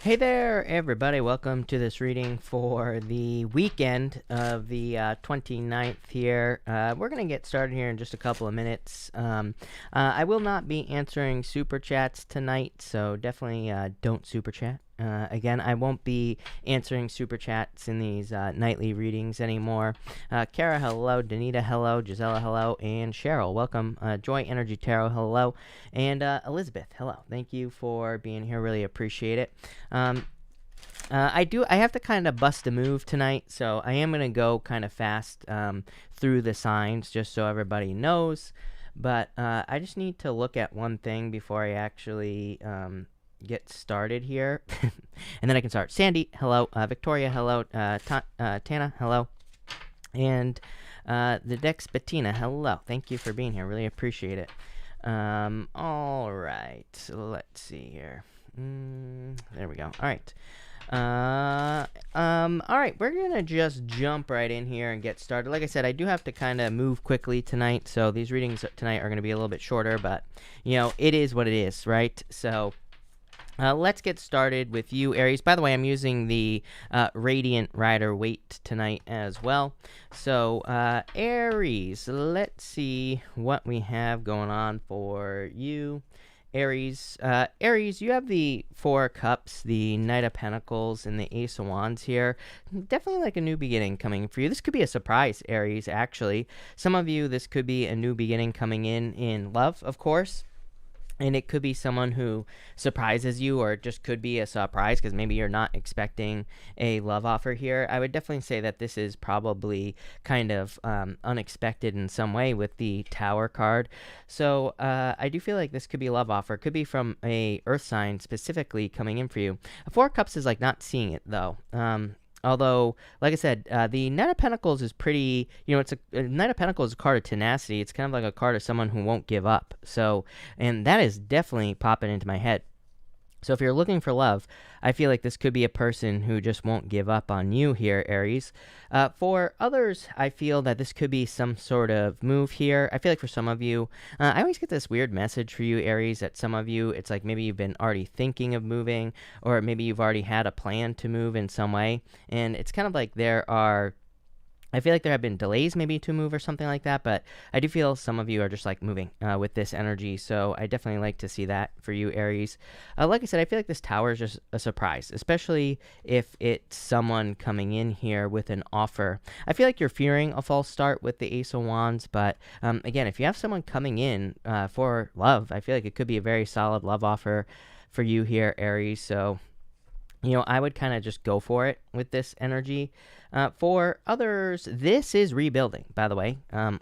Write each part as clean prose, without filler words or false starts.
Hey there, everybody. Welcome to this reading for the weekend of the 29th here. We're going to get started here in just a couple of minutes. I will not be answering super chats tonight, so definitely don't super chat. Again, I won't be answering super chats in these nightly readings anymore. Kara, hello. Danita, hello. Gisela, hello. And Cheryl, welcome. Joy Energy Tarot, hello. And Elizabeth, hello. Thank you for being here. Really appreciate it. I have to kind of bust a move tonight, so I am going to go kind of fast through the signs just so everybody knows. But I just need to look at one thing before I actually get started here. And then I can start. Sandy, hello. Victoria, hello. Tana, hello. And the Dex Bettina, hello. Thank you for being here. Really appreciate it. All right. Let's see here. There we go. All right. All right, we're gonna just jump right in here and get started. Like I said, I do have to kind of move quickly tonight, so these readings tonight are gonna be a little bit shorter, but it is what it is, right? So let's get started with you, Aries. By the way, I'm using the Radiant Rider Waite tonight as well. So Aries, let's see what we have going on for you. Aries, you have the Four of Cups, the Knight of Pentacles, and the Ace of Wands here. Definitely like a new beginning coming for you. This could be a surprise, Aries, actually. Some of you, this could be a new beginning coming in love, of course. And it could be someone who surprises you, or it just could be a surprise because maybe you're not expecting a love offer here. I would definitely say that this is probably kind of unexpected in some way with the Tower card. So I do feel like this could be a love offer. It could be from a Earth sign specifically coming in for you. A Four of Cups is like not seeing it, though. Although, like I said, the Knight of Pentacles is pretty, it's a Knight of Pentacles is a card of tenacity. It's kind of like a card of someone who won't give up. So, and that is definitely popping into my head. So if you're looking for love, I feel like this could be a person who just won't give up on you here, Aries. For others, I feel that this could be some sort of move here. I feel like for some of you, I always get this weird message for you, Aries, that some of you, it's like maybe you've been already thinking of moving, or maybe you've already had a plan to move in some way. And it's kind of like I feel like there have been delays maybe to move or something like that, but I do feel some of you are just like moving with this energy, so I definitely like to see that for you, Aries. Like I said, I feel like this Tower is just a surprise, especially if it's someone coming in here with an offer. I feel like you're fearing a false start with the Ace of Wands, but again, if you have someone coming in for love, I feel like it could be a very solid love offer for you here, Aries, so I would kind of just go for it with this energy. For others, this is rebuilding, by the way.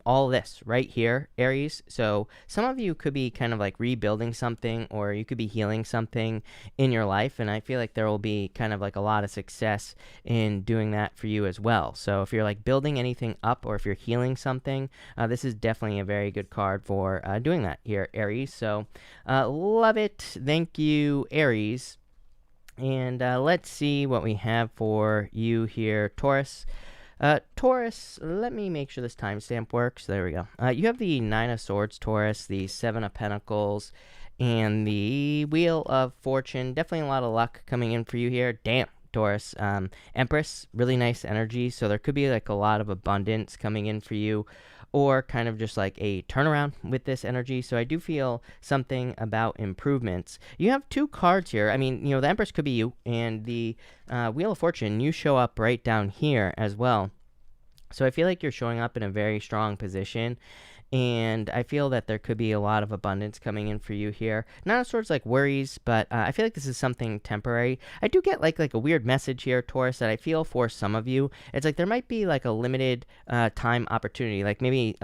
All this right here, Aries. So some of you could be kind of like rebuilding something, or you could be healing something in your life. And I feel like there will be kind of like a lot of success in doing that for you as well. So if you're like building anything up, or if you're healing something, this is definitely a very good card for doing that here, Aries. So love it. Thank you, Aries. And let's see what we have for you here, Taurus. Taurus, let me make sure this timestamp works. There we go. You have the Nine of Swords, Taurus, the Seven of Pentacles, and the Wheel of Fortune. Definitely a lot of luck coming in for you here. Damn, Taurus. Empress, really nice energy. So there could be like a lot of abundance coming in for you, or kind of just like a turnaround with this energy. So I do feel something about improvements. You have two cards here. I mean, the Empress could be you, and the Wheel of Fortune, you show up right down here as well. So I feel like you're showing up in a very strong position, and I feel that there could be a lot of abundance coming in for you here. Not of sorts like worries, but I feel like this is something temporary. I do get like a weird message here, Taurus, that I feel for some of you. It's like there might be like a limited time opportunity. Like maybe,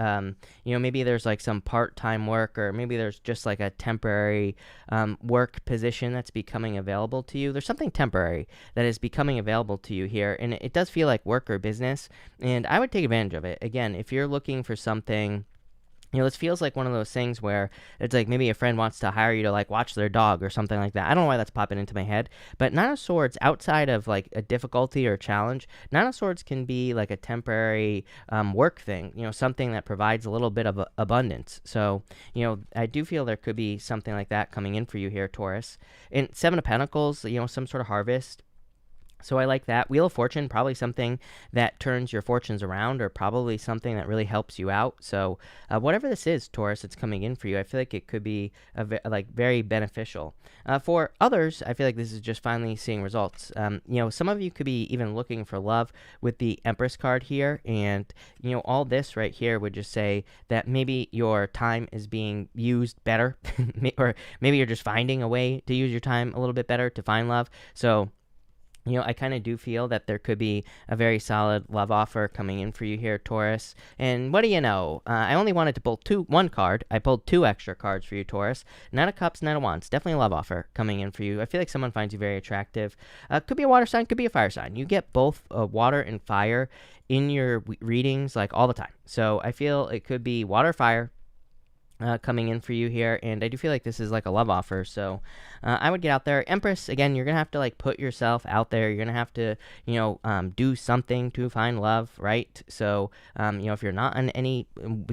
maybe there's like some part-time work, or maybe there's just like a temporary work position that's becoming available to you. There's something temporary that is becoming available to you here, and it does feel like work or business, and I would take advantage of it. Again, if you're looking for something This feels like one of those things where it's like maybe a friend wants to hire you to like watch their dog or something like that. I don't know why that's popping into my head, but Nine of Swords, outside of like a difficulty or challenge, Nine of Swords can be like a temporary work thing, something that provides a little bit of abundance. So, I do feel there could be something like that coming in for you here, Taurus. And Seven of Pentacles, some sort of harvest. So I like that. Wheel of Fortune, probably something that turns your fortunes around, or probably something that really helps you out. So whatever this is, Taurus, it's coming in for you. I feel like it could be very beneficial. For others, I feel like this is just finally seeing results. Some of you could be even looking for love with the Empress card here, and all this right here would just say that maybe your time is being used better, or maybe you're just finding a way to use your time a little bit better to find love. So I kind of do feel that there could be a very solid love offer coming in for you here, Taurus. And what do you know? I only wanted to pull one card. I pulled 2 extra cards for you, Taurus. Nine of Cups, Nine of Wands. Definitely a love offer coming in for you. I feel like someone finds you very attractive. Could be a water sign, could be a fire sign. You get both water and fire in your readings like all the time. So I feel it could be water, fire, coming in for you here, and I do feel like this is like a love offer. So I would get out there. Empress, again, you're gonna have to like put yourself out there. You're gonna have to do something to find love, right? So if you're not on any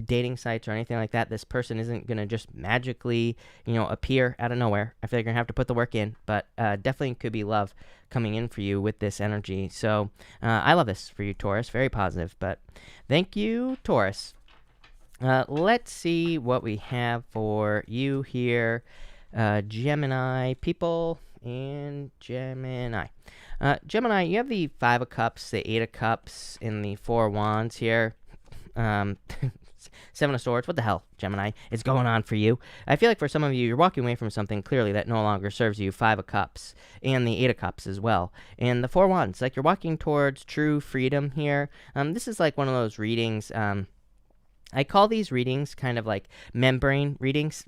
dating sites or anything like that, this person isn't gonna just magically appear out of nowhere. I feel like you're gonna have to put the work in, but definitely could be love coming in for you with this energy. So I love this for you, Taurus. Very positive. But thank you, Taurus. Let's see what we have for you here, Gemini people, and Gemini. Gemini, you have the 5 of Cups, the 8 of Cups, and the 4 of Wands here. 7 of Swords. What the hell, Gemini, is going on for you? I feel like for some of you, you're walking away from something clearly that no longer serves you. 5 of Cups, and the 8 of Cups as well. And the 4 of Wands, like you're walking towards true freedom here. This is like one of those readings, I call these readings kind of like membrane readings,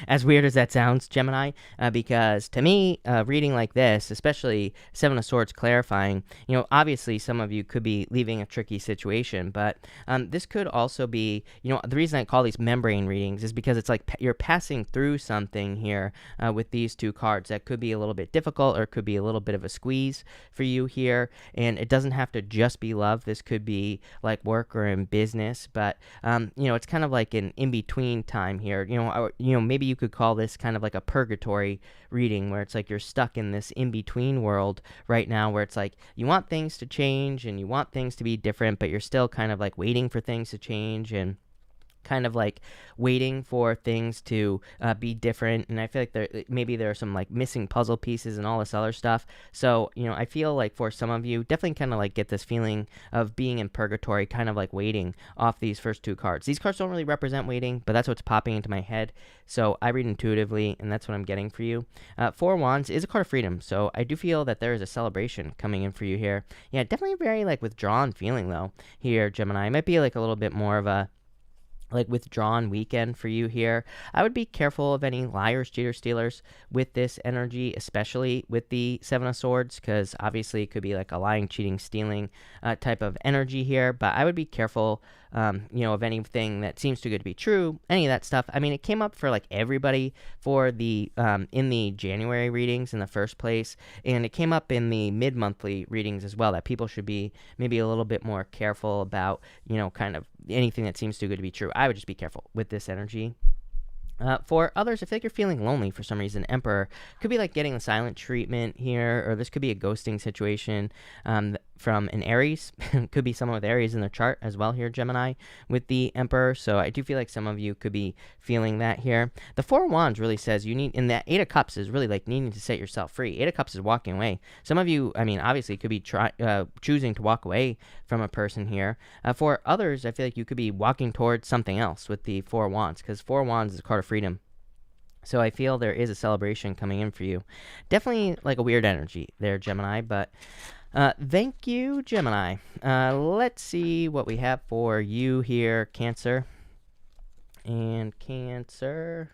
as weird as that sounds, Gemini, because to me, a reading like this, especially 7 of Swords clarifying, obviously some of you could be leaving a tricky situation, but this could also be, the reason I call these membrane readings is because it's like you're passing through something here with these 2 cards that could be a little bit difficult, or could be a little bit of a squeeze for you here, and it doesn't have to just be love. This could be like work or in business, but it's kind of like an in-between time here. Maybe you could call this kind of like a purgatory reading, where it's like you're stuck in this in-between world right now, where it's like you want things to change and you want things to be different, but you're still kind of like waiting for things to change, and kind of like waiting for things to be different. And I feel like maybe there are some like missing puzzle pieces and all this other stuff. So I feel like for some of you, definitely kind of like get this feeling of being in purgatory, kind of like waiting off these first 2 cards. These cards don't really represent waiting, but that's what's popping into my head. So I read intuitively, and that's what I'm getting for you. 4 Wands is a card of freedom, so I do feel that there is a celebration coming in for you here. Yeah, definitely very like withdrawn feeling though here, Gemini. It might be like a little bit more of a like withdrawn weekend for you here. I would be careful of any liars, cheaters, stealers with this energy, especially with the 7 of Swords, because obviously it could be like a lying, cheating, stealing type of energy here. But I would be careful, of anything that seems too good to be true, any of that stuff. I mean, it came up for like everybody for the in the January readings in the first place, and it came up in the mid-monthly readings as well, that people should be maybe a little bit more careful about, kind of anything that seems too good to be true. I would just be careful with this energy. For others, I feel like you're feeling lonely for some reason. Emperor could be like getting the silent treatment here, or this could be a ghosting situation from an Aries. Could be someone with Aries in their chart as well here, Gemini, with the Emperor. So I do feel like some of you could be feeling that here. The 4 of Wands really says you need, and that 8 of Cups is really like needing to set yourself free. 8 of Cups is walking away. Some of you, I mean, obviously could be choosing to walk away from a person here. For others, I feel like you could be walking towards something else with the 4 of Wands, because 4 of Wands is a card of freedom. So I feel there is a celebration coming in for you. Definitely like a weird energy there, Gemini, but thank you, Gemini. Let's see what we have for you here, Cancer. And Cancer.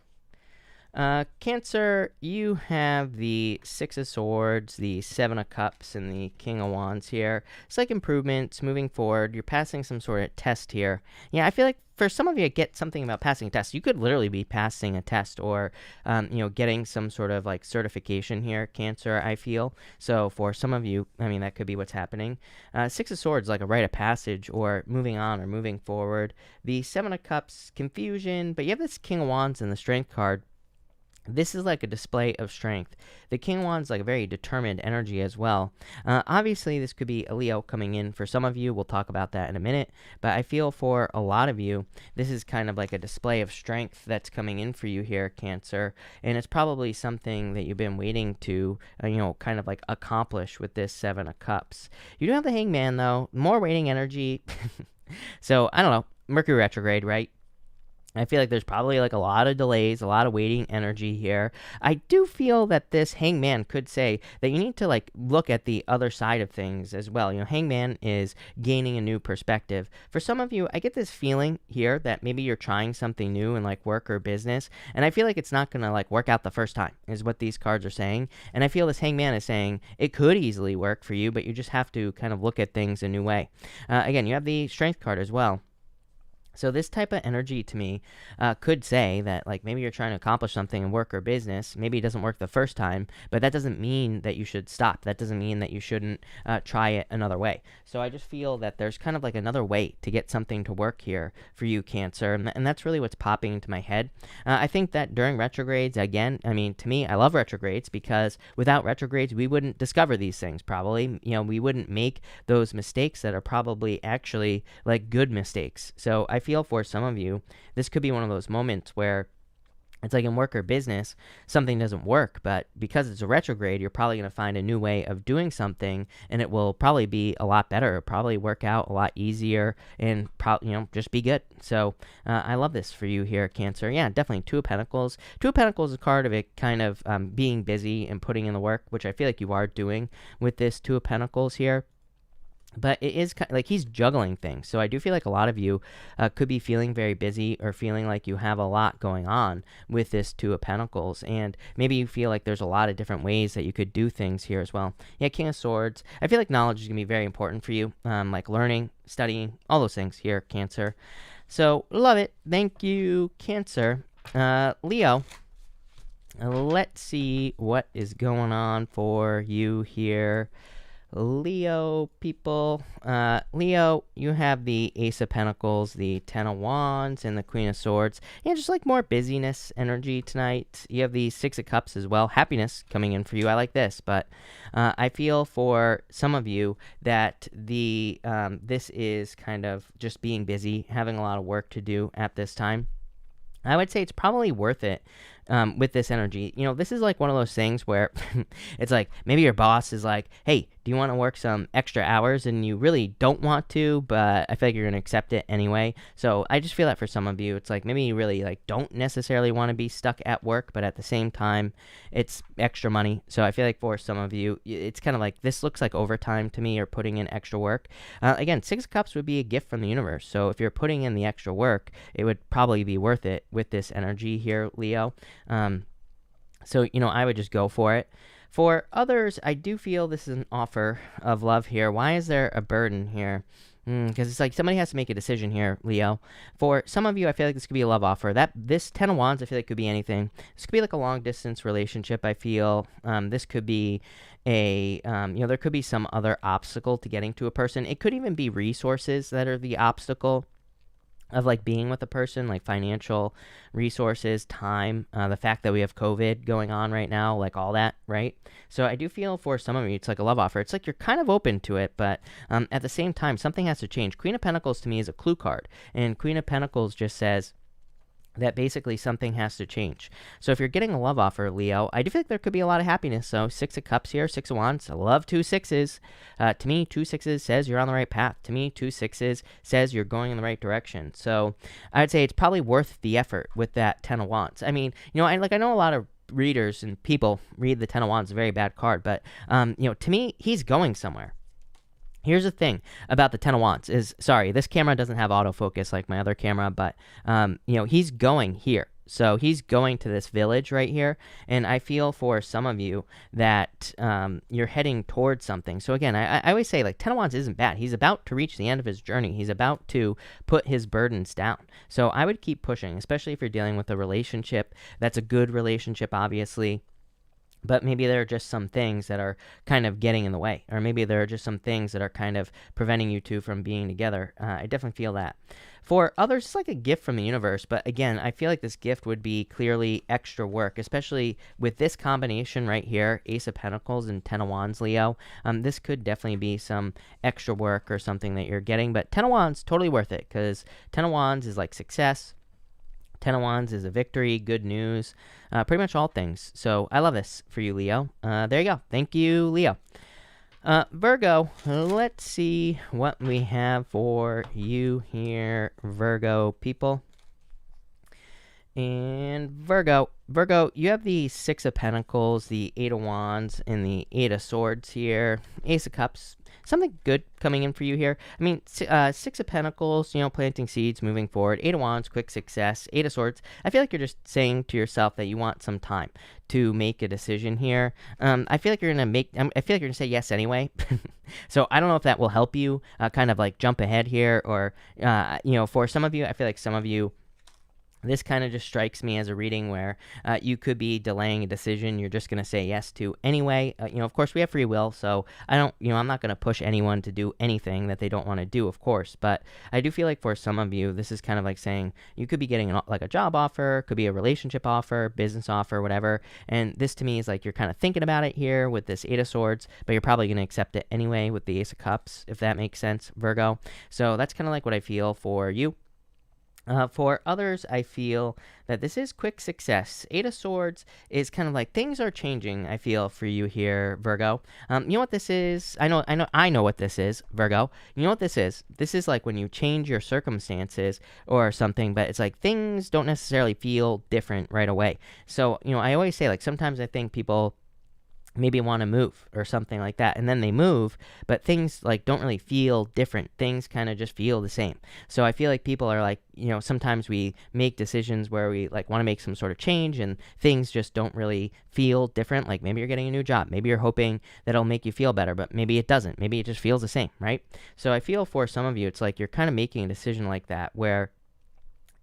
Cancer, you have the Six of Swords, the Seven of Cups, and the King of Wands here. It's like improvements, moving forward. You're passing some sort of test here. Yeah, I feel like for some of you, I get something about passing a test. You could literally be passing a test or, getting some sort of like certification here, Cancer, I feel. So for some of you, I mean, that could be what's happening. Six of Swords, like a rite of passage or moving on or moving forward. The Seven of Cups, confusion, but you have this King of Wands and the Strength card. This is like a display of strength. The King of Wands like a very determined energy as well. Obviously, this could be a Leo coming in for some of you. We'll talk about that in a minute. But I feel for a lot of you, this is kind of like a display of strength that's coming in for you here, Cancer. And it's probably something that you've been waiting to, kind of like accomplish with this Seven of Cups. You do have the Hangman, though. More waiting energy. So, I don't know. Mercury retrograde, right? I feel like there's probably like a lot of delays, a lot of waiting energy here. I do feel that this Hangman could say that you need to like look at the other side of things as well. Hangman is gaining a new perspective. For some of you, I get this feeling here that maybe you're trying something new in like work or business, and I feel like it's not going to like work out the first time is what these cards are saying. And I feel this Hangman is saying it could easily work for you, but you just have to kind of look at things a new way. Again, you have the Strength card as well. So this type of energy to me could say that like maybe you're trying to accomplish something in work or business. Maybe it doesn't work the first time, but that doesn't mean that you should stop. That doesn't mean that you shouldn't try it another way. So I just feel that there's kind of like another way to get something to work here for you, Cancer. And that's really what's popping into my head. I think that during retrogrades, again, I mean, to me, I love retrogrades because without retrogrades, we wouldn't discover these things probably. We wouldn't make those mistakes that are probably actually like good mistakes. So I feel for some of you, this could be one of those moments where it's like in work or business, something doesn't work, but because it's a retrograde, you're probably going to find a new way of doing something, and it will probably be a lot better. It'll probably work out a lot easier, and just be good. So I love this for you here, Cancer. Yeah, definitely Two of Pentacles. Two of Pentacles is a card of it kind of being busy and putting in the work, which I feel like you are doing with this Two of Pentacles here. But it is kind of like he's juggling things. So I do feel like a lot of you could be feeling very busy or feeling like you have a lot going on with this Two of Pentacles. And maybe you feel like there's a lot of different ways that you could do things here as well. Yeah, King of Swords. I feel like knowledge is going to be very important for you. Like learning, studying, all those things here, Cancer. So love it. Thank you, Cancer. Leo. Let's see what is going on for you here. Leo people, Leo, you have the Ace of Pentacles, the Ten of Wands, and the Queen of Swords. Yeah, just like more busyness energy tonight. You have the Six of Cups as well. Happiness coming in for you. I like this, but I feel for some of you that this is kind of just being busy, having a lot of work to do at this time. I would say it's probably worth it with this energy. This is like one of those things where it's like maybe your boss is like, hey, do you want to work some extra hours? And you really don't want to, but I feel like you're going to accept it anyway. So I just feel that for some of you, it's like maybe you really like don't necessarily want to be stuck at work, but at the same time, it's extra money. So I feel like for some of you, it's kind of like this looks like overtime to me or putting in extra work. Again, Six of Cups would be a gift from the universe. So if you're putting in the extra work, it would probably be worth it with this energy here, Leo. So I would just go for it. For others, I do feel this is an offer of love here. Why is there a burden here? Because it's like somebody has to make a decision here, Leo. For some of you, I feel like this could be a love offer. This Ten of Wands, I feel like could be anything. This could be like a long-distance relationship, I feel. This could be there could be some other obstacle to getting to a person. It could even be resources that are the obstacle of like being with a person, like financial resources, time, the fact that we have COVID going on right now, like all that, right? So I do feel for some of you, it's like a love offer. It's like you're kind of open to it, but at the same time, something has to change. Queen of Pentacles to me is a clue card, and Queen of Pentacles just says that basically something has to change. So if you're getting a love offer, Leo, I do feel like there could be a lot of happiness. So Six of Cups here, Six of Wands. I love 2 6s. To me, 2 6s says you're on the right path. To me, 2 6s says you're going in the right direction. So I would say it's probably worth the effort with that 10 of Wands. I mean, I know a lot of readers and people read the 10 of Wands, a very bad card, but to me, he's going somewhere. Here's the thing about the Ten of Wands is, sorry, this camera doesn't have autofocus like my other camera, but, he's going here. So he's going to this village right here, and I feel for some of you that you're heading towards something. So again, I always say, like, Ten of Wands isn't bad. He's about to reach the end of his journey. He's about to put his burdens down. So I would keep pushing, especially if you're dealing with a relationship. That's a good relationship, obviously. But maybe there are just some things that are kind of getting in the way, or maybe there are just some things that are kind of preventing you two from being together. I definitely feel that. For others, it's like a gift from the universe, but again, I feel like this gift would be clearly extra work, especially with this combination right here, Ace of Pentacles and Ten of Wands, Leo. This could definitely be some extra work or something that you're getting, but Ten of Wands, totally worth it, because Ten of Wands is like success. Ten of Wands is a victory, good news, pretty much all things. So I love this for you, Leo. There you go. Thank you, Leo. Virgo, let's see what we have for you here, Virgo people. And Virgo, you have the Six of Pentacles, the Eight of Wands, and the Eight of Swords here. Ace of Cups. Something good coming in for you here. I mean, Six of Pentacles, planting seeds, moving forward. Eight of Wands, quick success. Eight of Swords. I feel like you're just saying to yourself that you want some time to make a decision here. I feel like you're gonna say yes anyway. So I don't know if that will help you kind of like jump ahead here, or for some of you, I feel like some of you, this kind of just strikes me as a reading where you could be delaying a decision you're just going to say yes to anyway. Of course, we have free will, so I'm not going to push anyone to do anything that they don't want to do, of course. But I do feel like for some of you, this is kind of like saying you could be getting like a job offer, could be a relationship offer, business offer, whatever. And this to me is like you're kind of thinking about it here with this Eight of Swords, but you're probably going to accept it anyway with the Ace of Cups, if that makes sense, Virgo. So that's kind of like what I feel for you. For others, I feel that this is quick success. Eight of Swords is kind of like things are changing, I feel, for you here, Virgo. You know what this is? I know what this is, Virgo. You know what this is? This is like when you change your circumstances or something, but it's like things don't necessarily feel different right away. So, I always say, like, sometimes I think people maybe want to move or something like that, and then they move, but things like don't really feel different. Things kind of just feel the same. So I feel like people are like, sometimes we make decisions where we like want to make some sort of change and things just don't really feel different. Like maybe you're getting a new job, maybe you're hoping that it'll make you feel better, but maybe it doesn't. Maybe it just feels the same, right? So I feel for some of you, it's like you're kind of making a decision like that where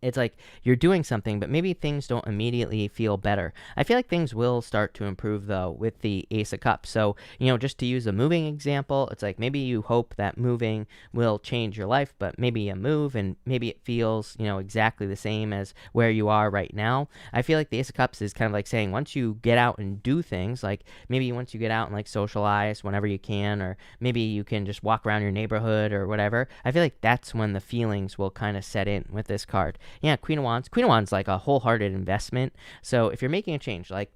it's like you're doing something, but maybe things don't immediately feel better. I feel like things will start to improve, though, with the Ace of Cups. So, just to use a moving example, it's like maybe you hope that moving will change your life, but maybe you move and maybe it feels, exactly the same as where you are right now. I feel like the Ace of Cups is kind of like saying once you get out and do things, like maybe once you get out and like socialize whenever you can, or maybe you can just walk around your neighborhood or whatever, I feel like that's when the feelings will kind of set in with this card. Yeah, Queen of Wands like a wholehearted investment. So if you're making a change, like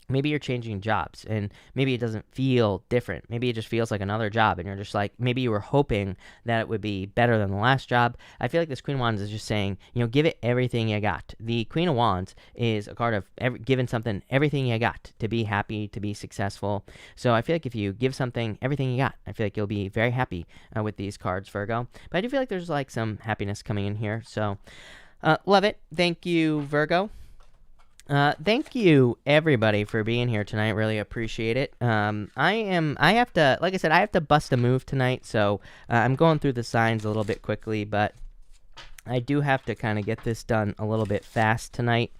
maybe you're changing jobs and maybe it doesn't feel different. Maybe it just feels like another job and you're just like, maybe you were hoping that it would be better than the last job. I feel like this Queen of Wands is just saying, give it everything you got. The Queen of Wands is a card of giving something everything you got to be happy, to be successful. So I feel like if you give something everything you got, I feel like you'll be very happy with these cards, Virgo. But I do feel like there's like some happiness coming in here. So love it. Thank you, Virgo. Thank you everybody for being here tonight. Really appreciate it. I have to, like I said, I have to bust a move tonight, so I'm going through the signs a little bit quickly, but I do have to kind of get this done a little bit fast tonight.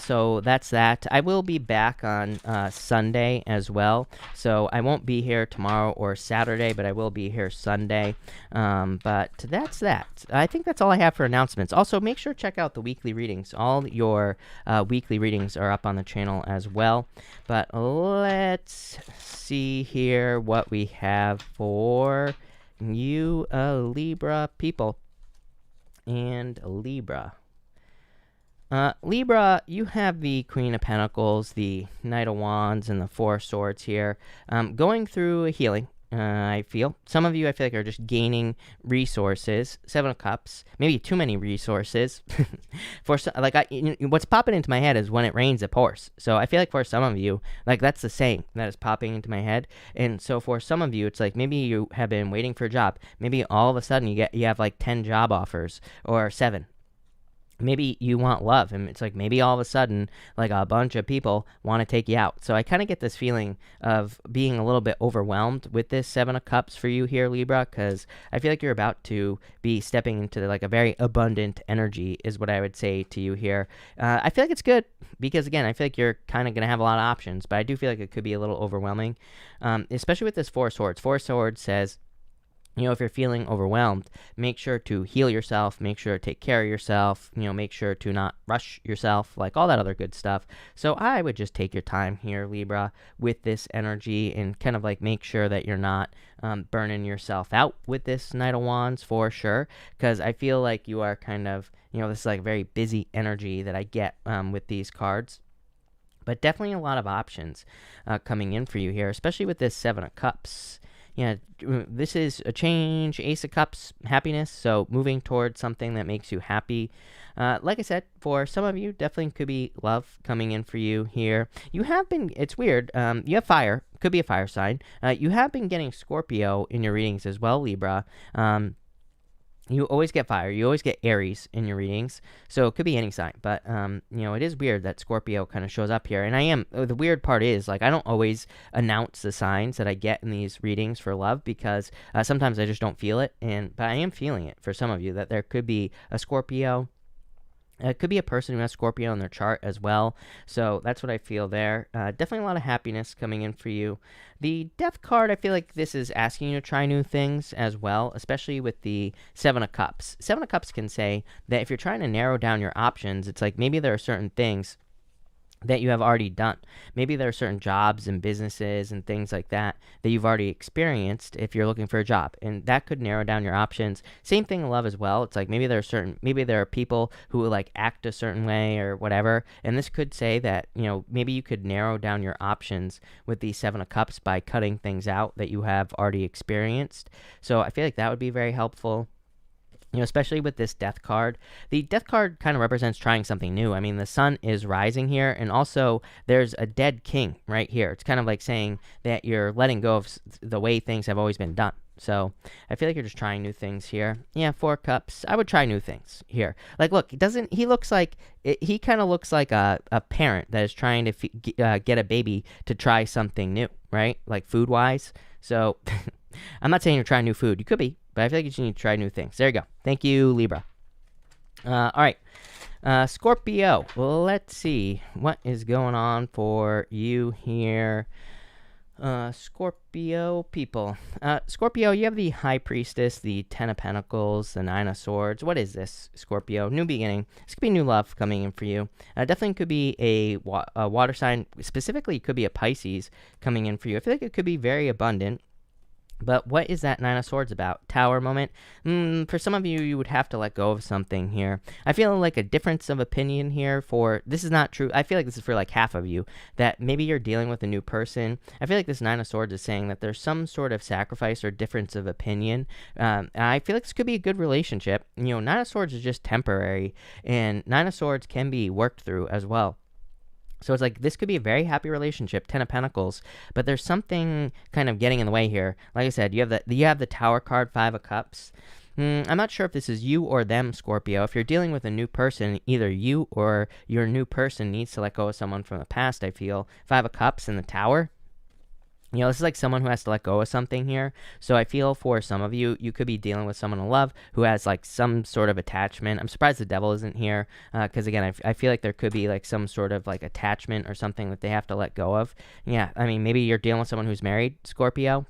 So that's that. I will be back on Sunday as well. So I won't be here tomorrow or Saturday, but I will be here Sunday. But that's that. I think that's all I have for announcements. Also, make sure to check out the weekly readings. All your weekly readings are up on the channel as well. But let's see here what we have for you Libra people. And Libra. Libra, you have the Queen of Pentacles, the Knight of Wands, and the Four of Swords here. Going through a healing, I feel. Some of you, I feel like, are just gaining resources. Seven of Cups, maybe too many resources. What's popping into my head is when it rains, it pours. So I feel like for some of you, like that's the saying that is popping into my head. And so for some of you, it's like maybe you have been waiting for a job. Maybe all of a sudden you have like 10 job offers or 7. maybe you want love, and it's like maybe all of a sudden like a bunch of people want to take you out. So I kind of get this feeling of being a little bit overwhelmed with this 7 of Cups for you here, Libra, because I feel like you're about to be stepping into like a very abundant energy is what I would say to you here. I feel like it's good because, again, I feel like you're kind of going to have a lot of options, but I do feel like it could be a little overwhelming, especially with this 4 of Swords. 4 of Swords says, if you're feeling overwhelmed, make sure to heal yourself, make sure to take care of yourself, make sure to not rush yourself, like all that other good stuff. So I would just take your time here, Libra, with this energy and kind of like make sure that you're not burning yourself out with this Knight of Wands for sure, because I feel like you are kind of, this is like very busy energy that I get with these cards. But definitely a lot of options coming in for you here, especially with this 7 of Cups. Yeah, this is a change, Ace of Cups, happiness, so moving towards something that makes you happy. Like I said, for some of you, definitely could be love coming in for you here. You have been, it's weird, you have fire, could be a fire sign. You have been getting Scorpio in your readings as well, Libra. You always get fire. You always get Aries in your readings. So it could be any sign. But, it is weird that Scorpio kind of shows up here. And the weird part is, like, I don't always announce the signs that I get in these readings for love because sometimes I just don't feel it. But I am feeling it for some of you that there could be a Scorpio. It could be a person who has Scorpio in their chart as well. So that's what I feel there. Definitely a lot of happiness coming in for you. The Death card, I feel like this is asking you to try new things as well, especially with the 7 of Cups. 7 of Cups can say that if you're trying to narrow down your options, it's like maybe there are certain things that you have already done. Maybe there are certain jobs and businesses and things like that that you've already experienced if you're looking for a job, and that could narrow down your options. Same thing in love as well. It's like maybe there are people who like act a certain way or whatever, and this could say that maybe you could narrow down your options with the 7 of Cups by cutting things out that you have already experienced. So I feel like that would be very helpful. Especially with this Death card. The Death card kind of represents trying something new. I mean, the sun is rising here, and also there's a dead king right here. It's kind of like saying that you're letting go of the way things have always been done. So I feel like you're just trying new things here. Yeah, 4 of Cups. I would try new things here. Like, look, he kind of looks like a parent that is trying to get a baby to try something new, right? Like food-wise. So I'm not saying you're trying new food. You could be, but I feel like you just need to try new things. There you go. Thank you, Libra. All right. Scorpio. Well, let's see what is going on for you here. Scorpio people. Scorpio, you have the High Priestess, the 10 of Pentacles, the 9 of Swords. What is this, Scorpio? New beginning. This could be new love coming in for you. Definitely could be a water sign. Specifically, it could be a Pisces coming in for you. I feel like it could be very abundant. But what is that 9 of Swords about? Tower moment? For some of you, you would have to let go of something here. I feel like a difference of opinion here this is not true. I feel like this is for like half of you, that maybe you're dealing with a new person. I feel like this 9 of Swords is saying that there's some sort of sacrifice or difference of opinion. I feel like this could be a good relationship. 9 of Swords is just temporary, and 9 of Swords can be worked through as well. So it's like this could be a very happy relationship, 10 of Pentacles, but there's something kind of getting in the way here. Like I said, you have the Tower card, 5 of Cups. I'm not sure if this is you or them, Scorpio. If you're dealing with a new person, either you or your new person needs to let go of someone from the past, I feel. 5 of Cups and the Tower. This is like someone who has to let go of something here. So I feel for some of you, you could be dealing with someone in love who has like some sort of attachment. I'm surprised the Devil isn't here because, again, I feel like there could be like some sort of like attachment or something that they have to let go of. Yeah, I mean, maybe you're dealing with someone who's married, Scorpio.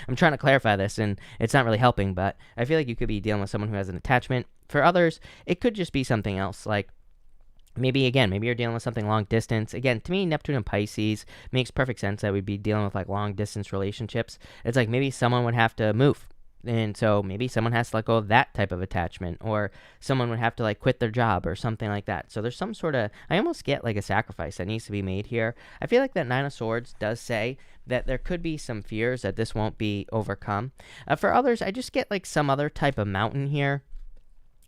I'm trying to clarify this, and it's not really helping, but I feel like you could be dealing with someone who has an attachment. For others, it could just be something else, like maybe you're dealing with something long distance. Again, to me, Neptune and Pisces makes perfect sense that we'd be dealing with like long distance relationships. It's like maybe someone would have to move. And so maybe someone has to let go of that type of attachment, or someone would have to like quit their job or something like that. So there's some sort of, I almost get like a sacrifice that needs to be made here. I feel like that 9 of Swords does say that there could be some fears that this won't be overcome. For others, I just get like some other type of mountain here.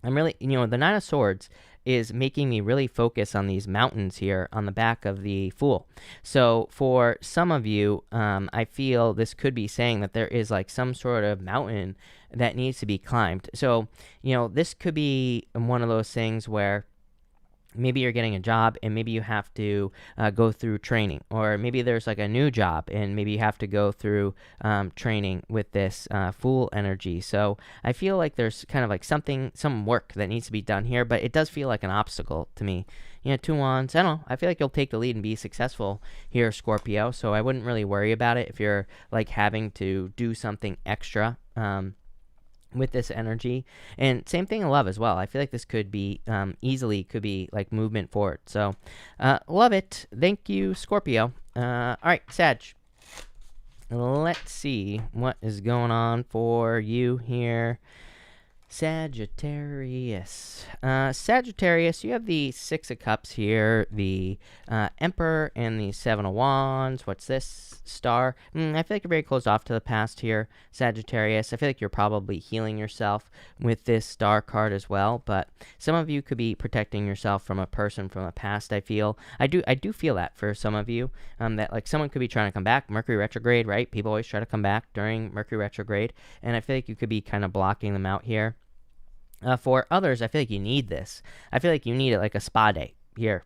I'm really, the 9 of Swords is making me really focus on these mountains here on the back of the Fool. So for some of you, I feel this could be saying that there is like some sort of mountain that needs to be climbed. So, this could be one of those things where maybe you're getting a job and maybe you have to go through training, or maybe there's like a new job and maybe you have to go through training with this Fool energy. So I feel like there's kind of like some work that needs to be done here, but it does feel like an obstacle to me. 2 wands, I don't know, I feel like you'll take the lead and be successful here, Scorpio, so I wouldn't really worry about it if you're like having to do something extra with this energy. And same thing in love as well. I feel like this could be easily could be like movement forward. So love it. Thank you, Scorpio. All right, Sag, let's see what is going on for you here, Sagittarius. Sagittarius, you have the Six of Cups here, the Emperor, and the Seven of Wands. What's this? Star. I feel like you're very closed off to the past here, Sagittarius. I feel like you're probably healing yourself with this Star card as well, but some of you could be protecting yourself from a person from the past, I feel. I do feel that for some of you, that like someone could be trying to come back. Mercury retrograde, right? People always try to come back during Mercury retrograde, and I feel like you could be kind of blocking them out here. For others, I feel like you need this. I feel like you need it like a spa day here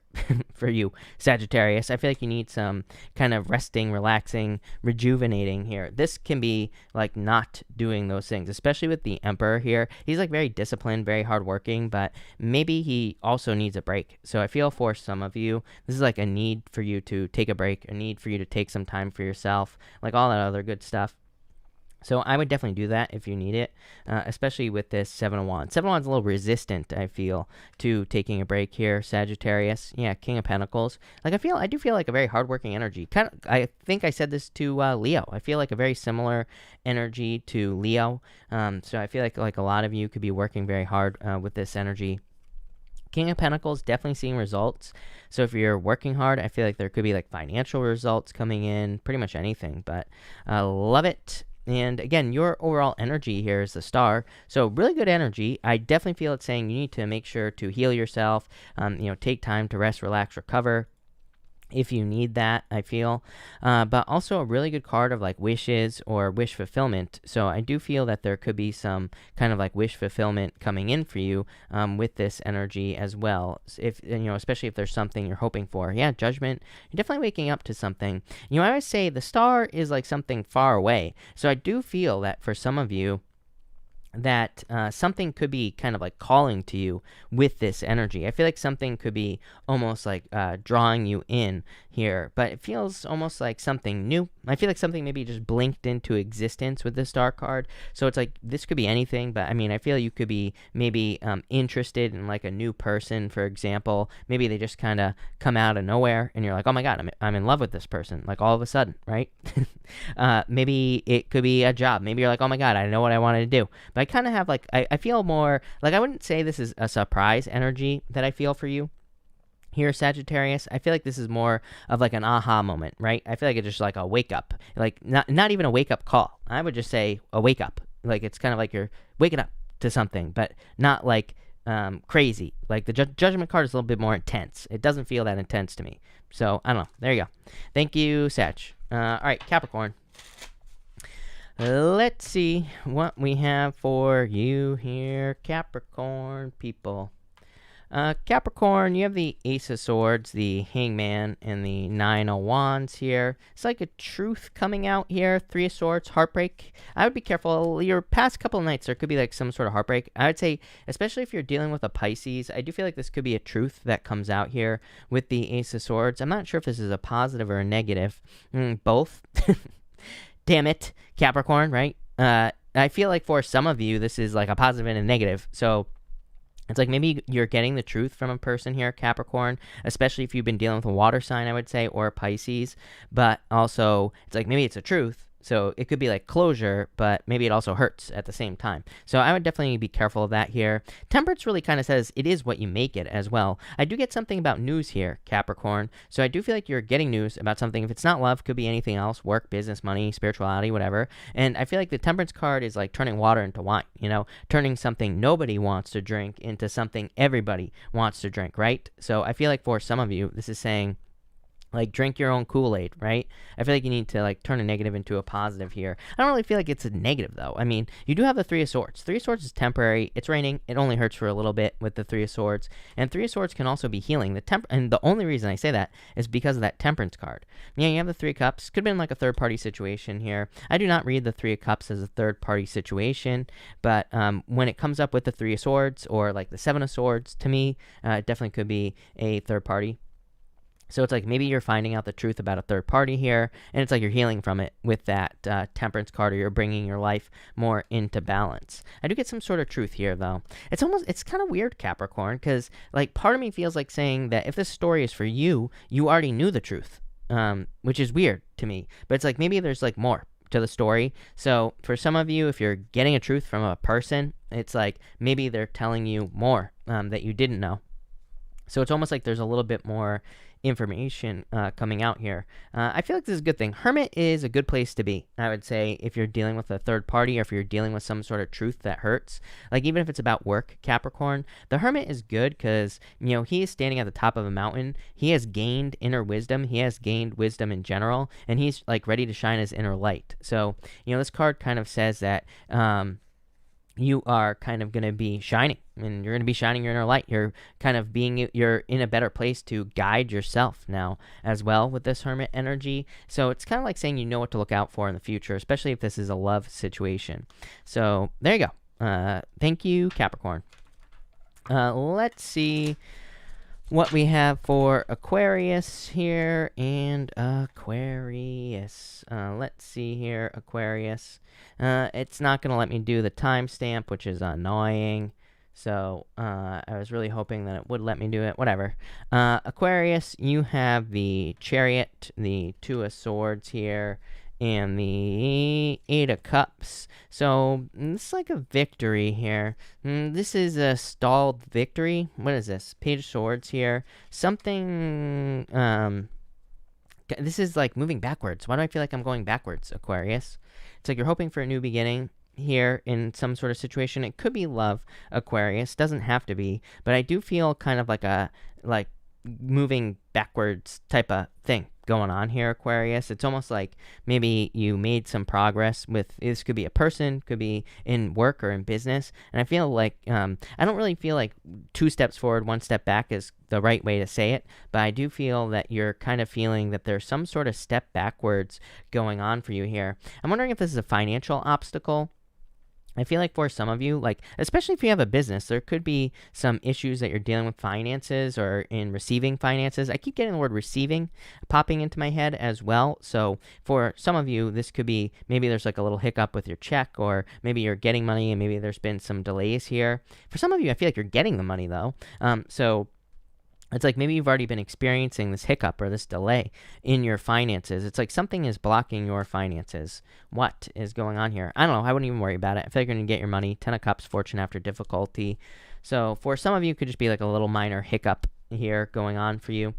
for you, Sagittarius. I feel like you need some kind of resting, relaxing, rejuvenating here. This can be like not doing those things, especially with the Emperor here. He's like very disciplined, very hardworking, but maybe he also needs a break. So I feel for some of you, this is like a need for you to take a break, a need for you to take some time for yourself, like all that other good stuff. So I would definitely do that if you need it, especially with this Seven of Wands. Seven of Wands is a little resistant, I feel, to taking a break here, Sagittarius. Yeah, King of Pentacles. Like I do feel like a very hardworking energy. I think I said this to Leo. I feel like a very similar energy to Leo. So I feel like a lot of you could be working very hard with this energy. King of Pentacles, definitely seeing results. So if you're working hard, I feel like there could be like financial results coming in, pretty much anything. But love it. And again, your overall energy here is the Star. So really good energy. I definitely feel it's saying you need to make sure to heal yourself, take time to rest, relax, recover, if you need that, I feel. But also a really good card of like wishes or wish fulfillment. So I do feel that there could be some kind of like wish fulfillment coming in for you with this energy as well. If especially if there's something you're hoping for. Yeah, Judgment. You're definitely waking up to something. I always say the Star is like something far away. So I do feel that for some of you, that something could be kind of like calling to you with this energy. I feel like something could be almost like drawing you in here, but it feels almost like something new. I feel like something maybe just blinked into existence with the Star card. So it's like this could be anything, but I mean, I feel you could be maybe interested in like a new person, for example. Maybe they just kind of come out of nowhere and you're like, oh my God, I'm in love with this person, like all of a sudden, right? Maybe it could be a job. Maybe you're like, oh my God, I know what I wanted to do. But I kind of have like, I feel more like, I wouldn't say this is a surprise energy that I feel for you here, Sagittarius. I feel like this is more of like an aha moment, right? I feel like it's just like a wake up, like not even a wake up call. I would just say a wake up. Like it's kind of like you're waking up to something, but not like crazy. Like the Judgment card is a little bit more intense. It doesn't feel that intense to me. So I don't know. There you go. Thank you, Sag. All right, Capricorn. Let's see what we have for you here, Capricorn people. Capricorn, you have the Ace of Swords, the Hangman, and the Nine of Wands here. It's like a truth coming out here. Three of Swords, heartbreak. I would be careful. Your past couple of nights, there could be like some sort of heartbreak. I would say, especially if you're dealing with a Pisces, I do feel like this could be a truth that comes out here with the Ace of Swords. I'm not sure if this is a positive or a negative. Both. Damn it, Capricorn, right? I feel like for some of you, this is like a positive and a negative. So it's like maybe you're getting the truth from a person here, Capricorn, especially if you've been dealing with a water sign, I would say, or a Pisces. But also, it's like maybe it's a truth. So it could be like closure, but maybe it also hurts at the same time. So I would definitely be careful of that here. Temperance really kind of says it is what you make it as well. I do get something about news here, Capricorn. So I do feel like you're getting news about something. If it's not love, could be anything else, work, business, money, spirituality, whatever. And I feel like the temperance card is like turning water into wine, turning something nobody wants to drink into something everybody wants to drink, right? So I feel like for some of you, this is saying, like, drink your own Kool-Aid, right? I feel like you need to, like, turn a negative into a positive here. I don't really feel like it's a negative, though. I mean, you do have the Three of Swords. Three of Swords is temporary. It's raining. It only hurts for a little bit with the Three of Swords. And Three of Swords can also be healing. And the only reason I say that is because of that Temperance card. Yeah, you have the Three of Cups. Could have been, like, a third-party situation here. I do not read the Three of Cups as a third-party situation. But when it comes up with the Three of Swords or, like, the Seven of Swords, to me, it definitely could be a third-party. So it's like maybe you're finding out the truth about a third party here, and it's like you're healing from it with that Temperance card, or you're bringing your life more into balance. I do get some sort of truth here, though. It's kind of weird, Capricorn, because like part of me feels like saying that if this story is for you, you already knew the truth, which is weird to me. But it's like maybe there's like more to the story. So for some of you, if you're getting a truth from a person, it's like maybe they're telling you more that you didn't know. So it's almost like there's a little bit more information coming out here. I feel like this is a good thing. Hermit is a good place to be, I would say, if you're dealing with a third party, or if you're dealing with some sort of truth that hurts. Like, even if it's about work, Capricorn, the Hermit is good because, he is standing at the top of a mountain. He has gained inner wisdom. He has gained wisdom in general, and he's, like, ready to shine his inner light. So, this card kind of says that you are kind of going to be shining, and you're going to be shining your inner light. You're kind of you're in a better place to guide yourself now as well with this Hermit energy. So it's kind of like saying you know what to look out for in the future, especially if this is a love situation. So there you go. Thank you, Capricorn. Let's see what we have for Aquarius here, and Aquarius. Let's see here, Aquarius. It's not going to let me do the timestamp, which is annoying. So I was really hoping that it would let me do it. Whatever. Aquarius, you have the Chariot, the Two of Swords here, and the Eight of Cups. So it's like a victory here. This is a stalled victory. What is this? Page of Swords here. Something, this is like moving backwards. Why do I feel like I'm going backwards, Aquarius? It's like you're hoping for a new beginning here in some sort of situation. It could be love, Aquarius. Doesn't have to be. But I do feel kind of like moving backwards type of thing going on here, Aquarius. It's almost like maybe you made some progress with, this could be a person, could be in work or in business. And I feel like, I don't really feel like 2 steps forward, 1 step back is the right way to say it. But I do feel that you're kind of feeling that there's some sort of step backwards going on for you here. I'm wondering if this is a financial obstacle. I feel like for some of you, like, especially if you have a business, there could be some issues that you're dealing with finances or in receiving finances. I keep getting the word receiving popping into my head as well. So for some of you, this could be, maybe there's like a little hiccup with your check, or maybe you're getting money and maybe there's been some delays here. For some of you, I feel like you're getting the money though. So it's like maybe you've already been experiencing this hiccup or this delay in your finances. It's like something is blocking your finances. What is going on here? I don't know. I wouldn't even worry about it. I feel like you're going to get your money. 10 of Cups, fortune after difficulty. So for some of you, it could just be like a little minor hiccup here going on for you.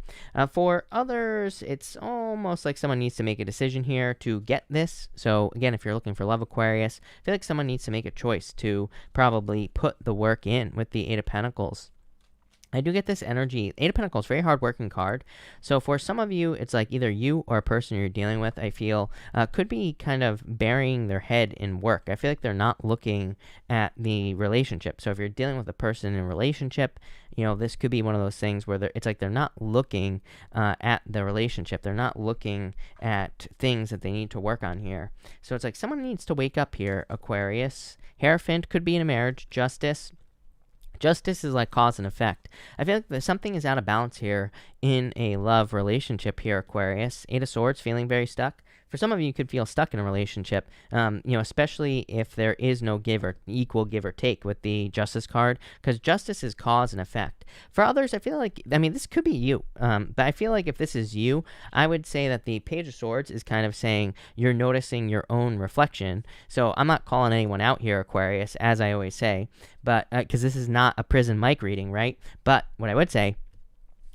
For others, it's almost like someone needs to make a decision here to get this. So again, if you're looking for love, Aquarius, I feel like someone needs to make a choice to probably put the work in with the Eight of Pentacles. I do get this energy. Eight of Pentacles, very hard-working card. So for some of you, it's like either you or a person you're dealing with, I feel, could be kind of burying their head in work. I feel like they're not looking at the relationship. So if you're dealing with a person in a relationship, this could be one of those things where it's like they're not looking at the relationship. They're not looking at things that they need to work on here. So it's like someone needs to wake up here, Aquarius. Hierophant could be in a marriage. Justice. Justice is like cause and effect. I feel like something is out of balance here in a love relationship here, Aquarius. Eight of Swords, feeling very stuck, for some of you, you could feel stuck in a relationship, especially if there is no equal give or take with the Justice card, because justice is cause and effect. For others, I feel like, this could be you, but I feel like if this is you, I would say that the Page of Swords is kind of saying you're noticing your own reflection. So I'm not calling anyone out here, Aquarius, as I always say, but because this is not a prison mic reading, right? But what I would say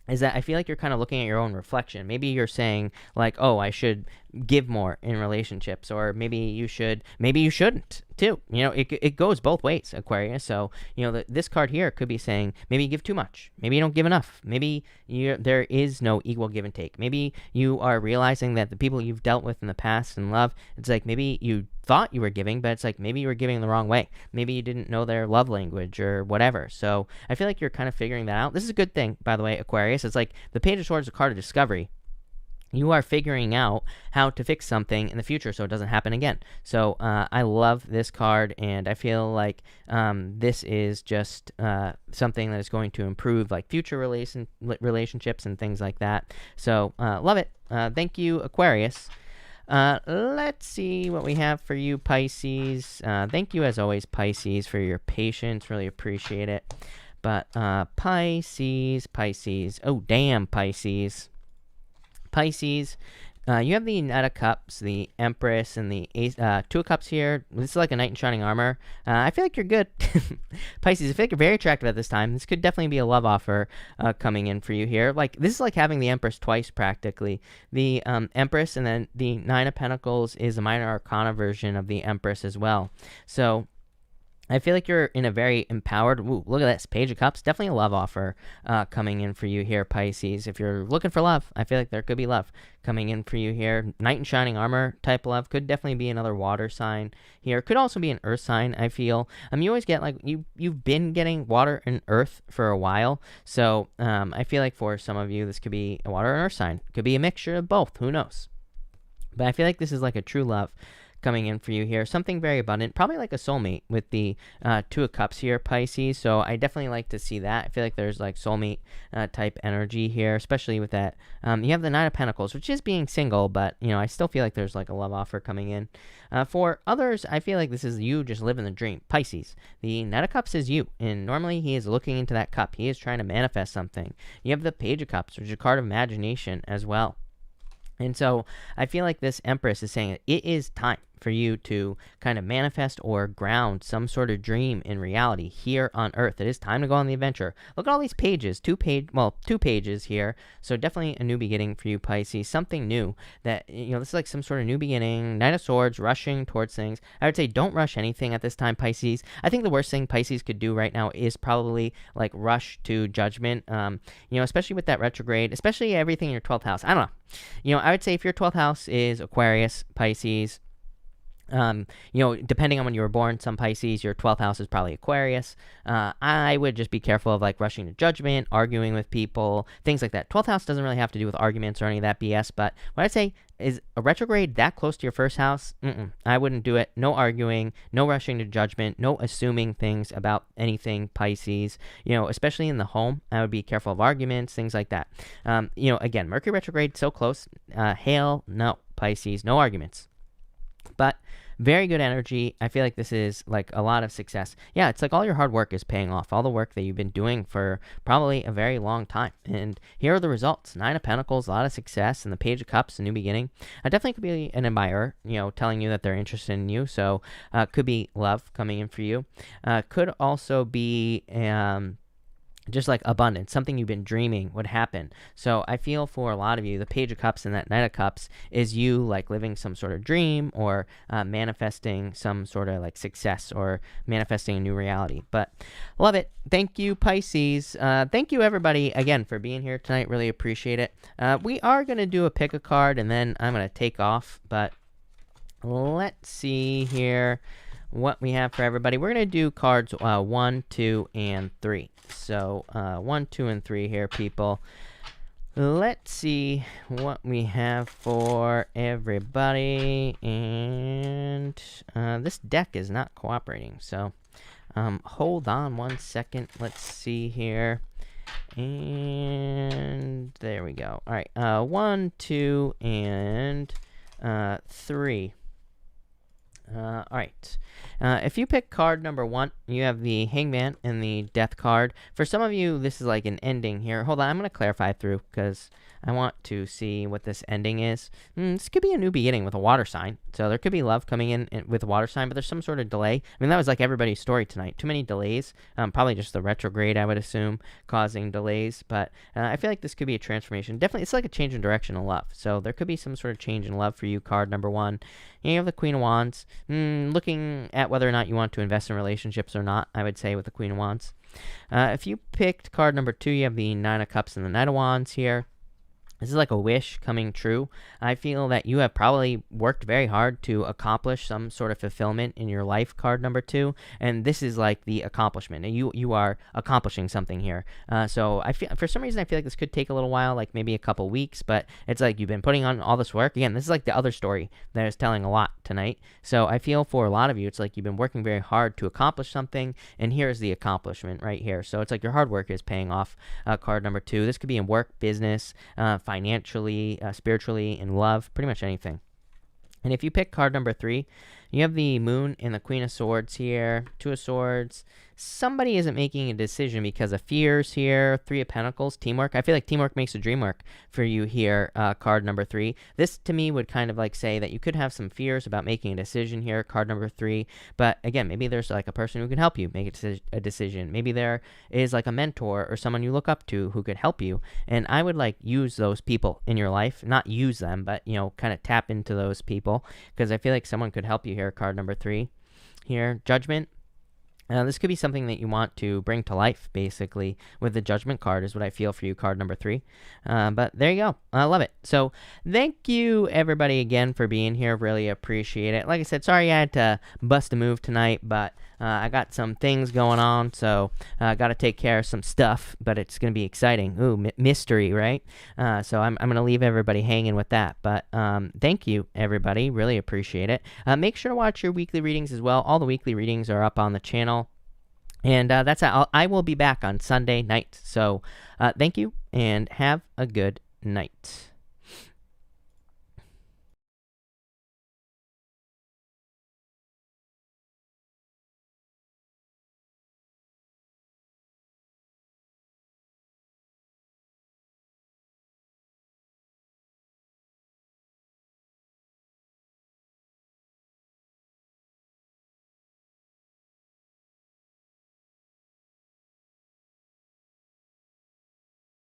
is that I feel like you're kind of looking at your own reflection. Maybe you're saying like, oh, I should give more in relationships, or maybe you shouldn't too. It goes both ways, Aquarius. So, this card here could be saying maybe you give too much. Maybe you don't give enough. Maybe there is no equal give and take. Maybe you are realizing that the people you've dealt with in the past in love, it's like maybe you thought you were giving, but it's like maybe you were giving the wrong way. Maybe you didn't know their love language or whatever. So I feel like you're kind of figuring that out. This is a good thing, by the way, Aquarius. It's like the Page of Swords is a card of discovery. You are figuring out how to fix something in the future so it doesn't happen again. So I love this card, and I feel like this is just something that is going to improve like future relationships and things like that. So love it. Thank you, Aquarius. Let's see what we have for you, Pisces. Thank you, as always, Pisces, for your patience. Really appreciate it. But Pisces. Oh, damn, Pisces. You have the Knight of Cups, the Empress, and the Two of Cups here. This is like a knight in shining armor. I feel like you're good. Pisces, I feel like you're very attractive at this time. This could definitely be a love offer coming in for you here. Like, this is like having the Empress twice, practically. The Empress, and then the Nine of Pentacles is a minor arcana version of the Empress as well. So I feel like you're in a very empowered, look at this, Page of Cups, definitely a love offer coming in for you here, Pisces. If you're looking for love, I feel like there could be love coming in for you here. Knight in shining armor type love could definitely be another water sign here. Could also be an earth sign, I feel. You always get, like, you've been getting water and earth for a while. So I feel like for some of you, this could be a water and earth sign. Could be a mixture of both, who knows? But I feel like this is like a true love coming in for you here. Something very abundant, probably like a soulmate with the Two of Cups here, Pisces. So I definitely like to see that. I feel like there's like soulmate type energy here, especially with that. You have the Nine of Pentacles, which is being single, but I still feel like there's like a love offer coming in. For others, I feel like this is you just living the dream. Pisces, the Knight of Cups is you, and normally he is looking into that cup. He is trying to manifest something. You have the Page of Cups, which is a card of imagination as well. And so I feel like this Empress is saying it is time for you to kind of manifest or ground some sort of dream in reality here on Earth. It is time to go on the adventure. Look at all these pages, two pages here. So definitely a new beginning for you, Pisces. Something new that, this is like some sort of new beginning. Knight of Swords, rushing towards things. I would say don't rush anything at this time, Pisces. I think the worst thing Pisces could do right now is probably like rush to judgment, especially with that retrograde, especially everything in your 12th house. I don't know. I would say if your 12th house is Aquarius, Pisces, depending on when you were born, some Pisces, your 12th house is probably Aquarius. I would just be careful of like rushing to judgment, arguing with people, things like that. 12th house doesn't really have to do with arguments or any of that BS, but what I'd say is a retrograde that close to your first house, I wouldn't do it. No arguing, no rushing to judgment, no assuming things about anything, Pisces. Especially in the home, I would be careful of arguments, things like that. Again, Mercury retrograde so close. Hail, no, Pisces, no arguments. But very good energy. I feel like this is like a lot of success. Yeah, it's like all your hard work is paying off. All the work that you've been doing for probably a very long time. And here are the results. Nine of Pentacles, a lot of success. And the Page of Cups, a new beginning. I definitely could be an admirer, telling you that they're interested in you. So could be love coming in for you. Could also be just like abundance, something you've been dreaming would happen. So I feel for a lot of you, the Page of Cups and that Knight of Cups is you like living some sort of dream or manifesting some sort of like success or manifesting a new reality. But love it. Thank you, Pisces. Thank you, everybody, again, for being here tonight. Really appreciate it. We are going to do a pick a card and then I'm going to take off. But let's see here what we have for everybody. We're going to do cards 1, 2, and 3. So 1, 2, and 3 here, people. Let's see what we have for everybody. And this deck is not cooperating. So hold on one second. Let's see here. And there we go. All right. 1, 2, and 3. All right. If you pick card number 1, you have the Hangman and the Death card. For some of you, this is like an ending here. Hold on, I'm going to clarify through because I want to see what this ending is. This could be a new beginning with a water sign. So there could be love coming in with a water sign, but there's some sort of delay. I mean, that was like everybody's story tonight. Too many delays. Probably just the retrograde, I would assume, causing delays. But I feel like this could be a transformation. Definitely, it's like a change in direction in love. So there could be some sort of change in love for you, card number 1. And you have the Queen of Wands. Looking at whether or not you want to invest in relationships or not, I would say, with the Queen of Wands. If you picked card number 2, you have the Nine of Cups and the Knight of Wands here. This is like a wish coming true. I feel that you have probably worked very hard to accomplish some sort of fulfillment in your life, card number 2, and this is like the accomplishment. You are accomplishing something here. So I feel, for some reason, I feel like this could take a little while, like maybe a couple weeks, but it's like you've been putting on all this work. Again, this is like the other story that is telling a lot tonight. So I feel for a lot of you, it's like you've been working very hard to accomplish something, and here's the accomplishment right here. So it's like your hard work is paying off, card number 2. This could be in work, business, financially, spiritually, in love, pretty much anything. And if you pick card number 3, you have the Moon and the Queen of Swords here, 2 of Swords. Somebody isn't making a decision because of fears here. 3 of Pentacles, teamwork. I feel like teamwork makes the dream work for you here, card number 3. This, to me, would kind of like say that you could have some fears about making a decision here, card number 3. But again, maybe there's like a person who can help you make a decision. Maybe there is like a mentor or someone you look up to who could help you. And I would like use those people in your life. Not use them, but, you know, kind of tap into those people because I feel like someone could help you here, card number 3. Here, Judgment. This could be something that you want to bring to life, basically, with the Judgment card is what I feel for you, card number 3. But there you go. I love it. So thank you, everybody, again, for being here. Really appreciate it. Like I said, sorry I had to bust a move tonight, but I got some things going on, so I got to take care of some stuff, but it's going to be exciting. Ooh, mystery, right? So I'm going to leave everybody hanging with that. But thank you, everybody. Really appreciate it. Make sure to watch your weekly readings as well. All the weekly readings are up on the channel. And that's how I will be back on Sunday night. So thank you and have a good night.